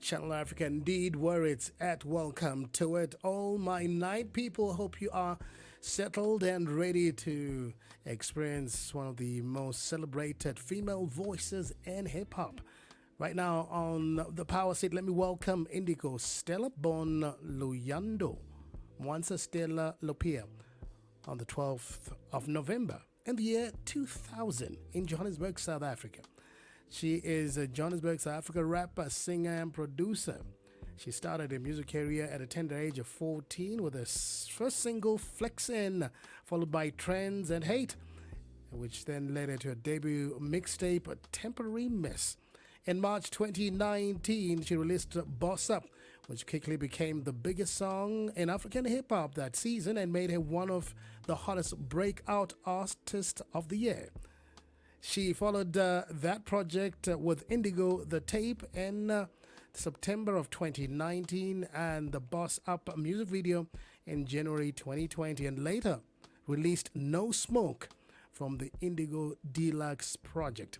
Channel Africa, indeed, where it's at. Welcome to it. All my night people, hope you are settled and ready to experience one of the most celebrated female voices in hip hop. Right now on the power seat, let me welcome Indigo Stella, born Luyando, Mwanza Stella Lopia, on the 12th of November in the year 2000 in Johannesburg, South Africa. She is a Johannesburg, South Africa rapper, singer, and producer. She started her music career at a tender age of 14 with her first single, Flexin', followed by Trends and Hate, which then led her to her debut mixtape, Temporary Miss. In March 2019, she released Boss Up, which quickly became the biggest song in African hip-hop that season and made her one of the hottest breakout artists of the year. She followed that project with Indigo the Tape in September of 2019 and the Boss Up music video in January 2020, and later released No Smoke from the Indigo Deluxe project.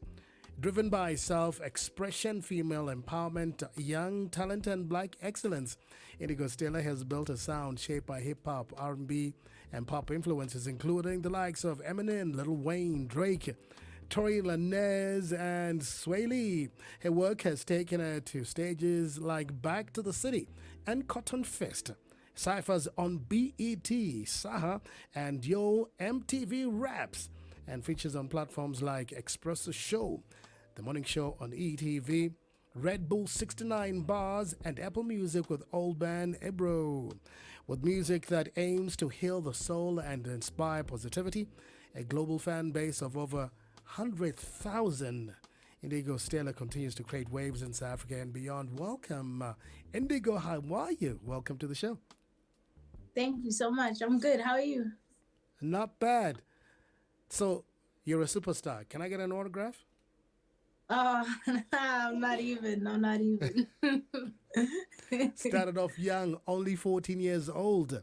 Driven by self-expression, female empowerment, young talent, and black excellence, Indigo Stella has built a sound shaped by hip-hop, R&B, and pop influences, including the likes of Eminem, Lil Wayne, Drake, Tory Lanez, and Swae Lee. Her work has taken her to stages like Back to the City and Cotton Fest, cyphers on BET, Saha, and Yo MTV Raps, and features on platforms like Expresso Show, The Morning Show on ETV, Red Bull 69 Bars, and Apple Music with Old Band Ebro. With music that aims to heal the soul and inspire positivity, a global fan base of over 100,000. Indigo Stella continues to create waves in South Africa and beyond. Welcome, Indigo. How are you? Welcome to the show. Thank you so much. I'm good. How are you? Not bad. So, you're a superstar. Can I get an autograph? Oh, I'm not even. I'm not even. Started off young, only 14 years old.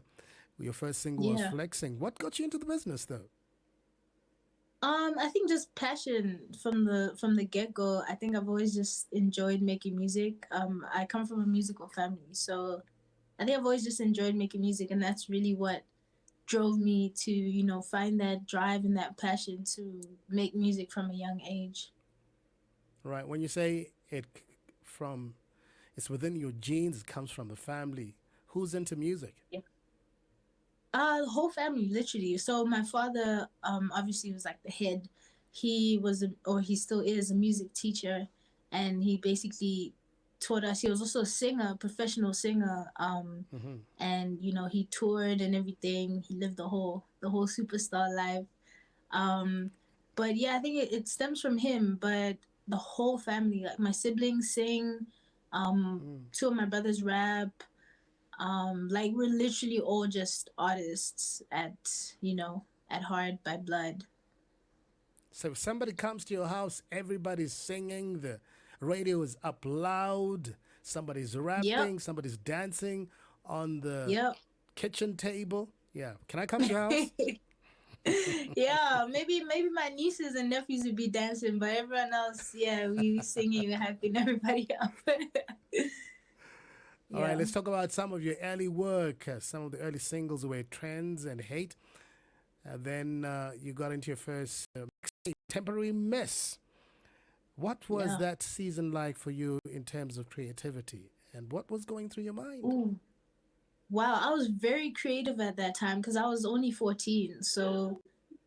Your first single was Flexing. What got you into the business, though? I think just passion from the get go. I think I've always just enjoyed making music. I come from a musical family, so I think I've always just enjoyed making music, and that's really what drove me to find that drive and that passion to make music from a young age. Right. When you say it's within your genes, it comes from the family. Who's into music? Yeah. The whole family, literally. So my father, obviously was like the head. He was, or he still is, a music teacher, and he basically taught us. He was also a singer, professional singer, and he toured and everything. He lived the whole superstar life. But yeah, I think it stems from him. But the whole family, like my siblings sing, two of my brothers rap. Like we're literally all just artists at heart by blood. So if somebody comes to your house, everybody's singing, the radio is up loud, somebody's rapping, somebody's dancing on the kitchen table. Yeah. Can I come to your house? Yeah, maybe my nieces and nephews would be dancing, but everyone else, we singing, hyping everybody up. All right, let's talk about some of your early work. Some of the early singles were Trends and Hate. Then you got into your first Temporary Miss. What was that season like for you in terms of creativity? And what was going through your mind? Ooh. Wow, I was very creative at that time because I was only 14. So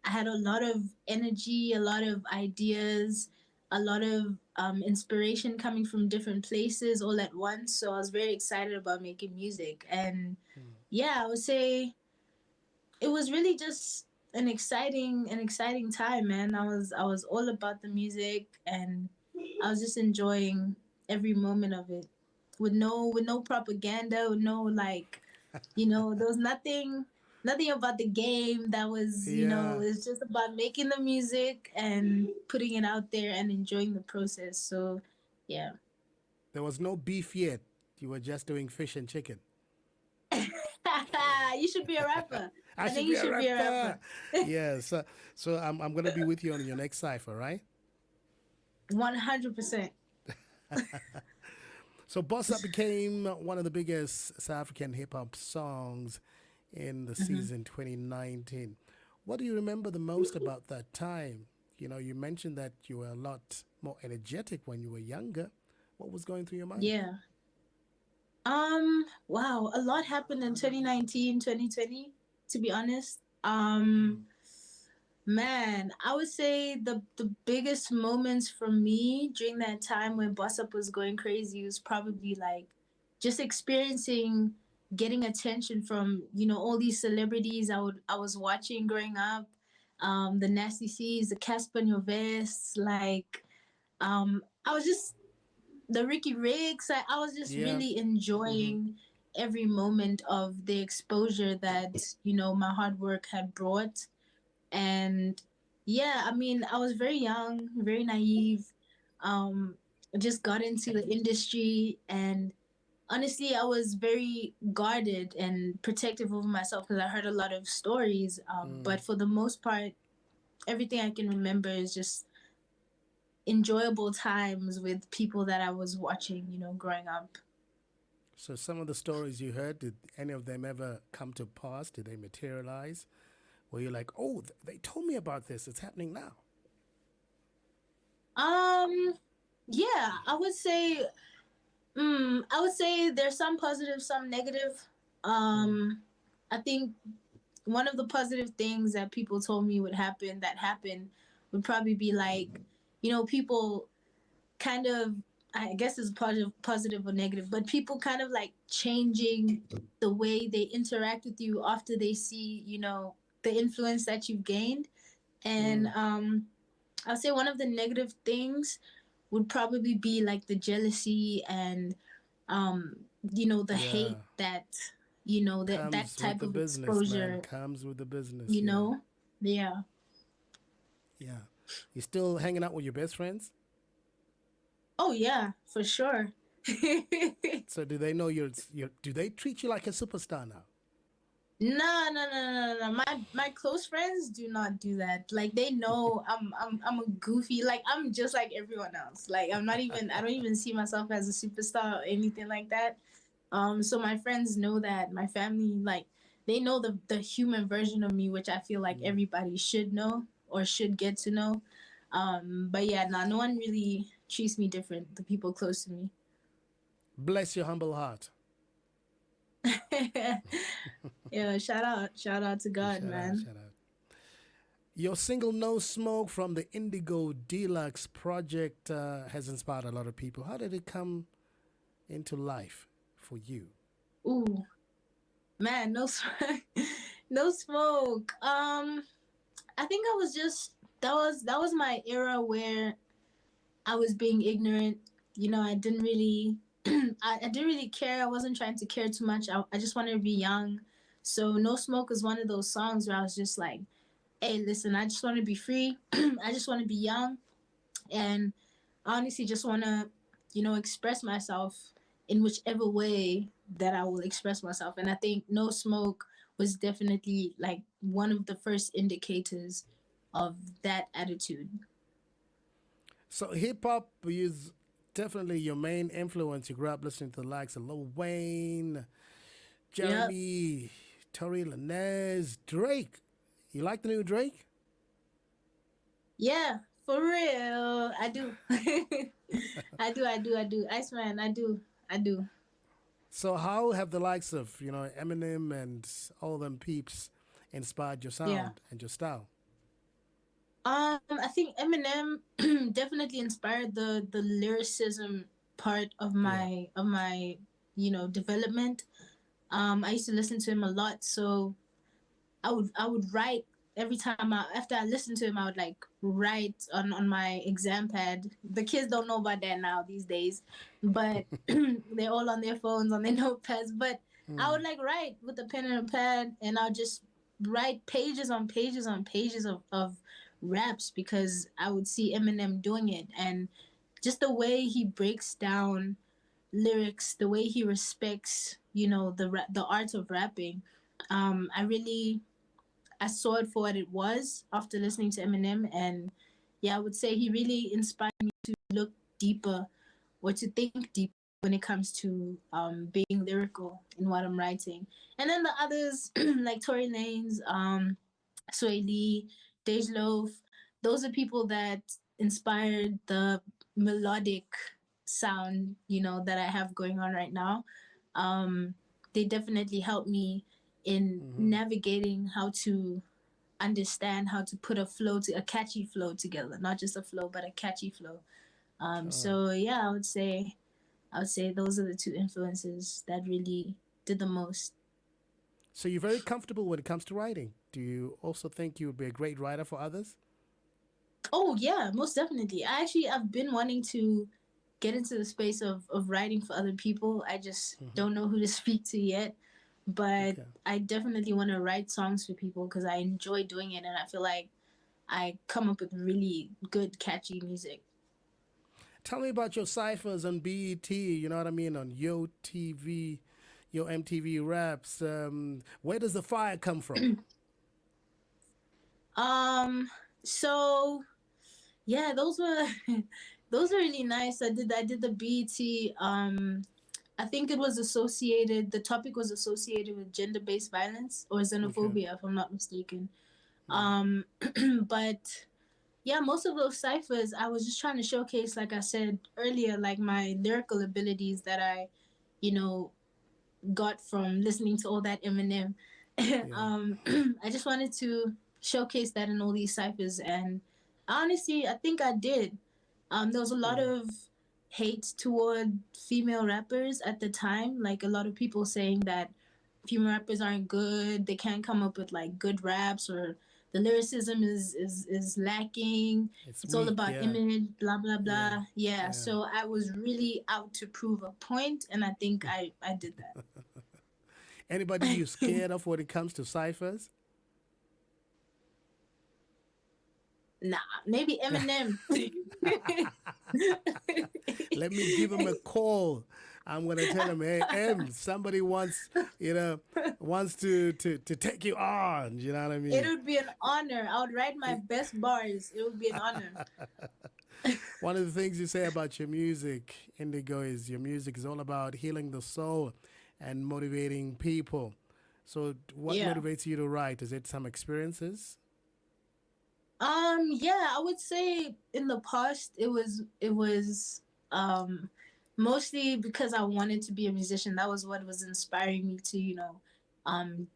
I had a lot of energy, a lot of ideas, a lot of inspiration coming from different places all at once. So I was very excited about making music. And I would say it was really just an exciting time, man. I was all about the music, and I was just enjoying every moment of it with no propaganda, with no there was nothing about the game that was, it's just about making the music and putting it out there and enjoying the process. So, yeah. There was no beef yet. You were just doing fish and chicken. You should be a rapper. I think you should be a rapper. Yes. So I'm going to be with you on your next cypher, right? 100%. So Bossa became one of the biggest South African hip hop songs in the Hmm. season 2019. What do you remember the most about that time? You know, you mentioned that you were a lot more energetic when you were younger. What was going through your mind? Yeah. Wow, a lot happened in 2019, 2020. To be honest. Man, I would say the biggest moments for me during that time when Boss Up was going crazy was probably like just experiencing getting attention from, all these celebrities I was watching growing up. The Nasty C's, the Casper Nyovest, like I was just the Ricky Riggs. I was just Yeah. really Hmm. enjoying every moment of the exposure that, my hard work had brought. And yeah, I mean, I was very young, very naive. Um, just got into the industry, and honestly, I was very guarded and protective over myself because I heard a lot of stories. But for the most part, everything I can remember is just enjoyable times with people that I was watching, growing up. So some of the stories you heard, did any of them ever come to pass? Did they materialize? Were you like, oh, they told me about this. It's happening now. Um, yeah, I would say there's some positive, some negative. Mm. Um, I think one of the positive things that people told me would happen that happened would probably be like, people kind of, I guess it's positive or negative, but people kind of like changing the way they interact with you after they see, the influence that you've gained. And Mm. I'll say one of the negative things would probably be like the jealousy and um the Yeah. hate that that Comes with type the of business, man. exposure, Comes with the business. you Yeah. know yeah. Yeah. You still hanging out with your best friends? Oh yeah, for sure. So do they know you're do they treat you like a superstar now? No, no, no, no, no. My close friends do not do that. Like they know I'm a goofy. Like I'm just like everyone else. Like I don't even see myself as a superstar or anything like that. So my friends know that. My family, like, they know the human version of me, which I feel like Mm. everybody should know or should get to know. But yeah, no one really treats me different. The people close to me. Bless your humble heart. Yeah, shout out to God, Shout out, man. shout out. Your single No Smoke from the Indigo Deluxe project has inspired a lot of people. How did it come into life for you? Ooh, man, no smoke, no smoke. I think I was just that was my era where I was being ignorant. I didn't really, I didn't really care. I wasn't trying to care too much. I just wanted to be young. So No Smoke was one of those songs where I was just like, hey, listen, I just want to be free. I just want to be young, and I honestly just want to, express myself in whichever way that I will express myself. And I think No Smoke was definitely like one of the first indicators of that attitude. So hip hop is definitely your main influence. You grew up listening to the likes of Lil Wayne, Yep. Jeremy, Tory Lanez, Drake. You like the new Drake? Yeah, for real. I do. I do. Iceman, I do. I do. So how have the likes of Eminem and all them peeps inspired your Yeah. sound and your style? I think Eminem definitely inspired the lyricism part of Yeah. my development. I used to listen to him a lot, so I would write every time after I listened to him. I would like write on my exam pad. The kids don't know about that now these days, but they're all on their phones on their notepads. But I would Mm. like write with a pen and a pad, and I'll just write pages on pages on pages of raps because I would see Eminem doing it, and just the way he breaks down lyrics, the way he respects, the art of rapping. I saw it for what it was after listening to Eminem, and yeah, I would say he really inspired me to look deeper or to think deeper when it comes to being lyrical in what I'm writing. And then the others like Tory Lanez, Swae Lee, Dej Loaf, those are people that inspired the melodic sound, that I have going on right now. Um, they definitely helped me in Mm-hmm. navigating how to understand how to put a catchy flow together, not just a flow, but a catchy flow. So yeah, I would say those are the two influences that really did the most. So you're very comfortable when it comes to writing. Do you also think you would be a great writer for others? Oh yeah, most definitely. I've been wanting to get into the space of writing for other people. I just Mm-hmm. don't know who to speak to yet. But Okay. I definitely want to write songs for people because I enjoy doing it, and I feel like I come up with really good, catchy music. Tell me about your ciphers on BET. You know what I mean, on Yo TV, Yo MTV Raps. Where does the fire come from? um, so yeah, those were those were really nice. I did the BET. I think it was associated. The topic was associated with gender-based violence or Okay. xenophobia, if I'm not mistaken. Mm. Um, but yeah, most of those ciphers, I was just trying to showcase, like I said earlier, like my lyrical abilities that I, you know, got from listening to all that Eminem. Yeah. I just wanted to showcase that in all these ciphers, and honestly, I think I did. There was a lot Mm. of hate toward female rappers at the time, like a lot of people saying that female rappers aren't good, they can't come up with like good raps, or the lyricism is lacking. It's It's all weak. about Yeah. image, blah blah Yeah. blah. Yeah, Yeah. so I was really out to prove a point, and I think I did Anybody you that. scared of when it comes to ciphers? Nah, maybe Eminem. Let me give him a call. I'm gonna tell him, hey, M, somebody wants, you know, wants to take you on. You know what I It mean? would be an honor. I would write my best bars. It would be an honor. One of the things you say about your music, Indigo, is your music is all about healing the soul and motivating people. So, what Yeah. motivates you to write? Is it some experiences? Yeah, I would say in the past it was um mostly because I wanted to be a musician. That was what was inspiring me to,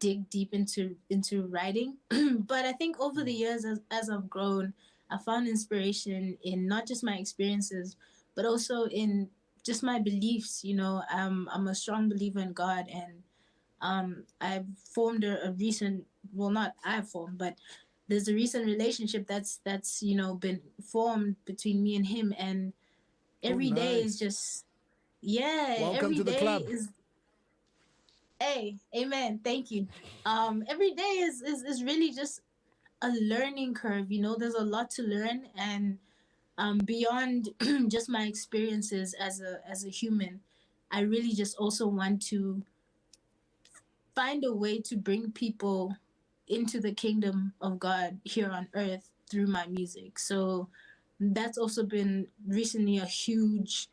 dig deep into writing. But I think over the Mm. years, as I've grown, I found inspiration in not just my experiences, but also in just my beliefs. I'm a strong believer in God, and I've formed a recent, well, not I've formed, but there's a recent relationship that's been formed between me and him, and Oh, every day is nice. just, yeah, Welcome every to the day club. is, hey, amen, thank you. Every day is really just a learning curve. There's a lot to learn, and beyond just my experiences as a human, I really just also want to find a way to bring people into the kingdom of God here on earth through my music. So that's also been recently a huge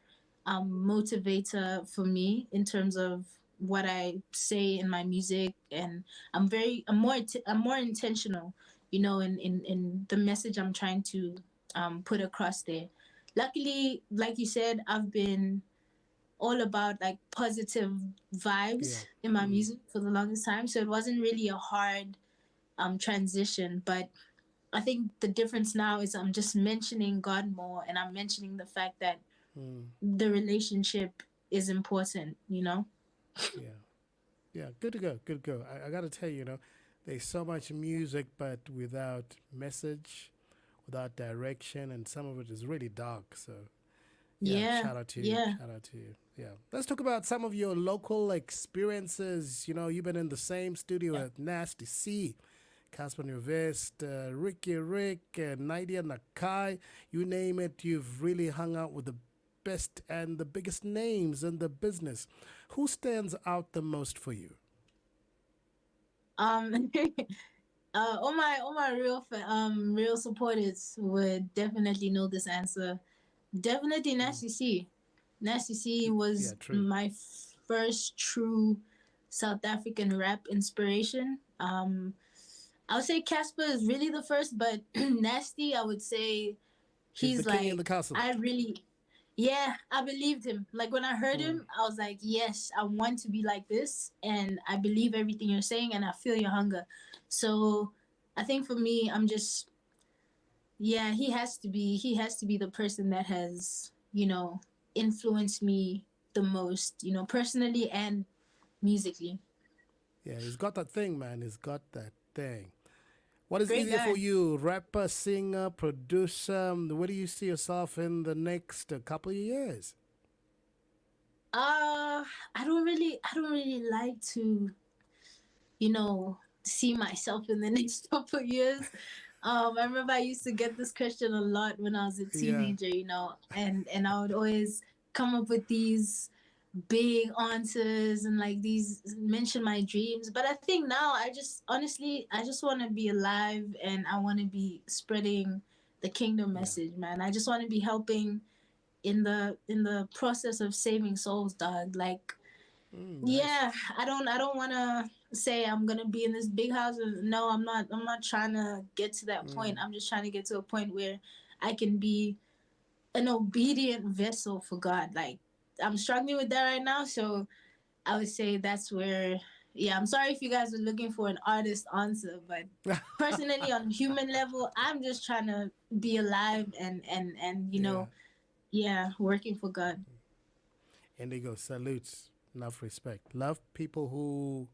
motivator for me in terms of what I say in my music, and I'm more intentional, in the message I'm trying to put across there. Luckily, like you said, I've been all about like positive Yeah. vibes in my Mm. music for the longest time. So it wasn't really a hard transition. But I think the difference now is I'm just mentioning God more, and I'm mentioning the fact that Mm. the relationship is important. Yeah. Yeah. Good to go. Good to go. I got to tell you, there's so much music, but without message, without direction, and some of it is really dark. So, yeah, Yeah, shout out to you. yeah. Shout out to you. Yeah. Let's talk about some of your local experiences. You've been in the same studio Yeah. at Nasty C, Casper Nuvest, Ricky Rick, Nadia Nakai. You name it, you've really hung out with the best and the biggest names in the business. Who stands out the most for you? Um, all my real supporters would definitely know this answer. Definitely Mm. Nasty C. Nasty C Yeah, was true. my first true South African rap inspiration. I would say Casper is really the first, but Nasty, I would say He's the he's king in like, the castle. I really, yeah, I believed him. Like when I heard Mm. him, I was like, yes, I want to be like this, and I believe everything you're saying, and I feel your hunger. So I think for me, I'm just, yeah, he has to be the person that has, influenced me the most, personally and musically. Yeah, he's got that thing, man. He's got that thing. What is Great easier for guy. you, rapper, singer, producer? Where do you see yourself in the next couple of years? Uh, I don't really like to, see myself in the next couple of years. I remember I used to get this question a lot when I was a Yeah. teenager, and I would always come up with these big answers and like these mention my dreams. But I think now I just honestly I just want to be alive and I want to be spreading the kingdom Yeah. message, man. I just want to be helping in the process of saving souls, dog. Like, Nice. yeah, I don't want to say I'm going to be in this big house. No, I'm not trying to get to that point. Mm. I'm just trying to get to a point where I can be an obedient vessel for God. Like, I'm struggling with that right now, so I would say that's where. Yeah, I'm sorry if you guys are looking for an artist answer, but personally, on human level, I'm just trying to be alive and Yeah. yeah, working for God. Indigo salutes. Enough respect. Love people who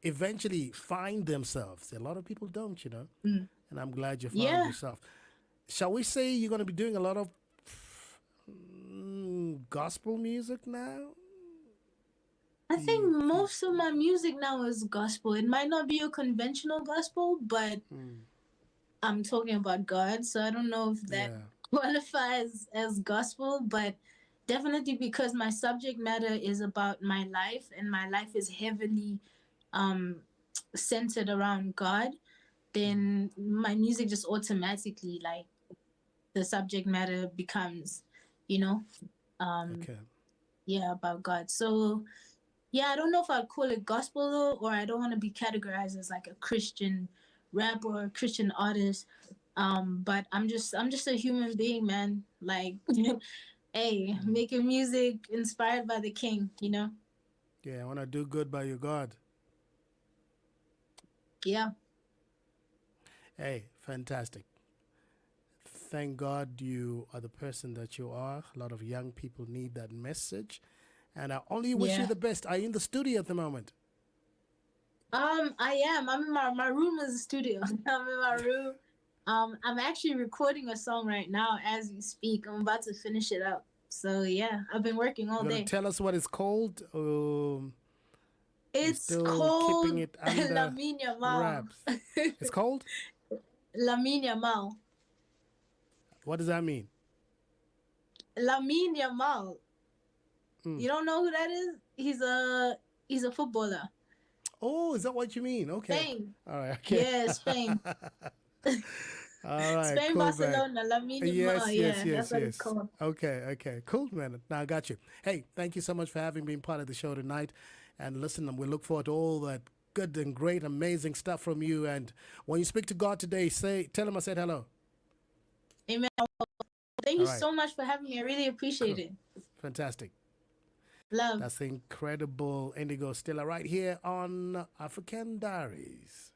eventually find themselves. A lot of people don't, Mm. And I'm glad you found Yeah, yourself. Shall we say you're going to be doing a lot of gospel music now? I think The, the most of my music now is gospel. It might not be a conventional gospel, but mm, I'm talking about God, so I don't know if that yeah, qualifies as gospel, but definitely because my subject matter is about my life and my life is heavily um centered around God, then my music just automatically like the subject matter becomes, you know, um okay. yeah, about God. So yeah, I don't know if I'd call it gospel though, or I don't want to be categorized as like a Christian rapper or a Christian artist. But I'm just a human being, man. Like, hey, Mm. making music inspired by the King. Yeah, I want to do good by your God. Yeah, Hey, fantastic. Thank God you are the person that you are. A lot of young people need that message. And I only wish you yeah. the best. Are you in the studio at the moment? I am. I'm in my room is a studio. I'm in my room. I'm actually recording a song right now as we speak. I'm about to finish it up. So yeah, I've been working all You're going to day. tell us what it's called? You're It's still keeping called it under Lamine Yamal. wraps. It's called? Lamine Yamal. What does that mean? Lamine Yamal. Mm. You don't know who that is? He's a footballer. Oh, is that what you mean? Okay. Spain. All right. Okay. Yeah, Spain. All right. Spain, Cool, man. Barcelona, Lamine Yamal. Yes, yes, Yeah, yes, that's what it's yes. called. Okay, okay. Cool, man. Now I got you. Hey, thank you so much for having been part of the show tonight. And listen, we look forward to all that good and great, amazing stuff from you. And when you speak to God today, tell him I said hello. Amen. Thank All you right. so much for having me. I really appreciate Cool. it. Fantastic. Love. That's the incredible Indigo Stella right here on African Diaries.